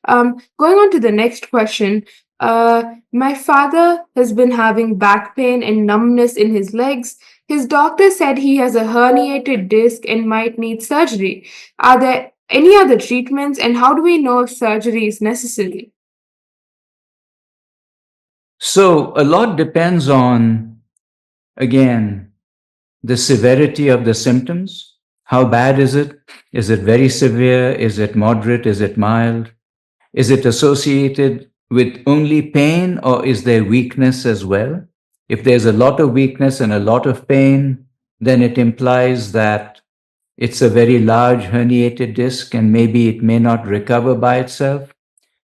Going on to the next question. My father has been having back pain and numbness in his legs. His doctor said he has a herniated disc and might need surgery. Are there any other treatments, and how do we know if surgery is necessary? So a lot depends on, again, the severity of the symptoms. How bad is it? Is it very severe? Is it moderate? Is it mild? Is it associated with only pain, or is there weakness as well? If there's a lot of weakness and a lot of pain, then it implies that it's a very large herniated disc and maybe it may not recover by itself.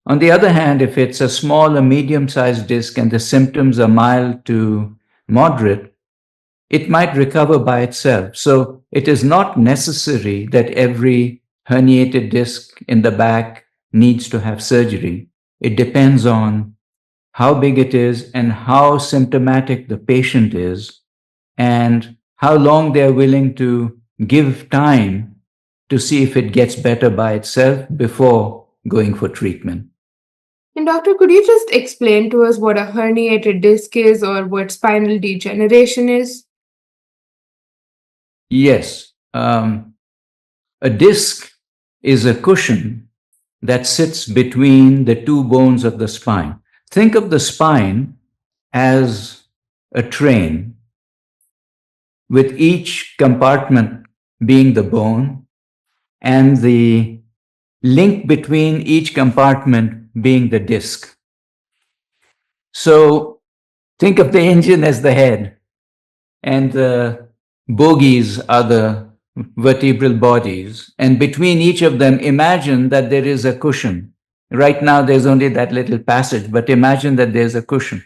On the other hand, if it's a small or medium-sized disc and the symptoms are mild to moderate, it might recover by itself. So it is not necessary that every herniated disc in the back needs to have surgery. It depends on how big it is and how symptomatic the patient is and how long they're willing to give time to see if it gets better by itself before going for treatment. And doctor, could you just explain to us what a herniated disc is or what spinal degeneration is? Yes, a disc is a cushion that sits between the two bones of the spine. Think of the spine as a train, with each compartment being the bone and the link between each compartment being the disc. So think of the engine as the head, and the bogies are the vertebral bodies. And between each of them, imagine that there is a cushion. Right now, there's only that little passage, but imagine that there's a cushion.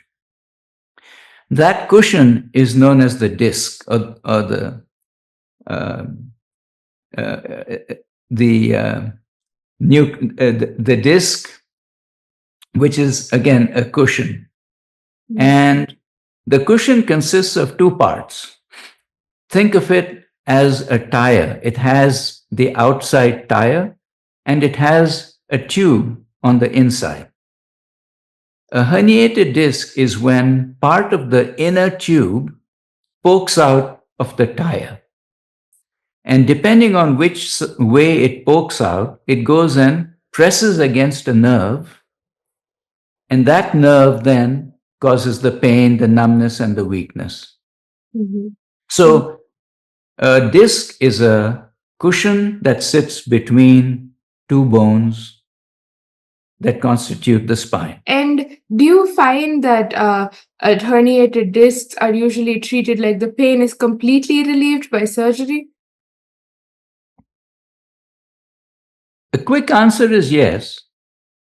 That cushion is known as the disc, or the disc, which is again a cushion. And the cushion consists of two parts. Think of it as a tire. It has the outside tire and it has a tube on the inside. A herniated disc is when part of the inner tube pokes out of the tire. And depending on which way it pokes out, it goes and presses against a nerve. And that nerve then causes the pain, the numbness, and the weakness. Mm-hmm. So a disc is a cushion that sits between two bones that constitute the spine. And do you find that herniated discs are usually treated like the pain is completely relieved by surgery? The quick answer is yes.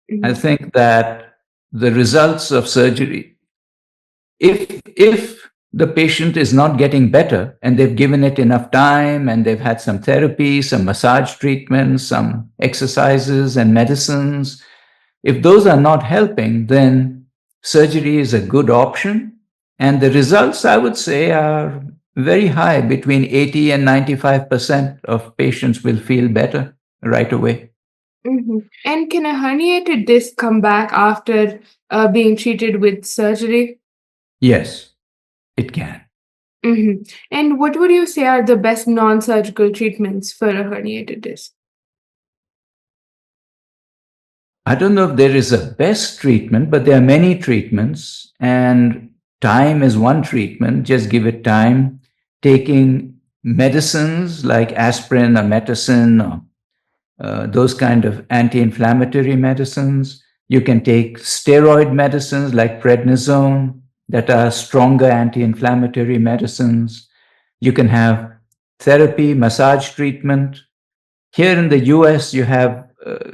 Mm-hmm. I think that the results of surgery, if the patient is not getting better and they've given it enough time and they've had some therapy, some massage treatments, some exercises and medicines, if those are not helping, then surgery is a good option. And the results, I would say, are very high. Between 80 and 95% of patients will feel better right away. Mm-hmm. And can a herniated disc come back after being treated with surgery? Yes, it can. Mm-hmm. And what would you say are the best non-surgical treatments for a herniated disc? I don't know if there is a best treatment, but there are many treatments, and time is one treatment. Just give it time. Taking medicines like aspirin or metacin or those kind of anti-inflammatory medicines. You can take steroid medicines like prednisone that are stronger anti-inflammatory medicines. You can have therapy, massage treatment. Here in the US, you have a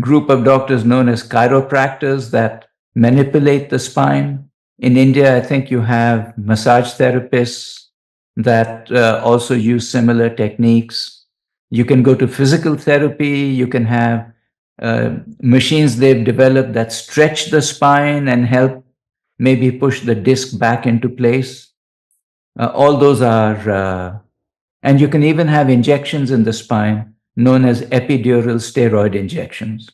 group of doctors known as chiropractors that manipulate the spine. In India, I think you have massage therapists that also use similar techniques. You can go to physical therapy. You can have machines they've developed that stretch the spine and help maybe push the disc back into place. All those are, and you can even have injections in the spine known as epidural steroid injections.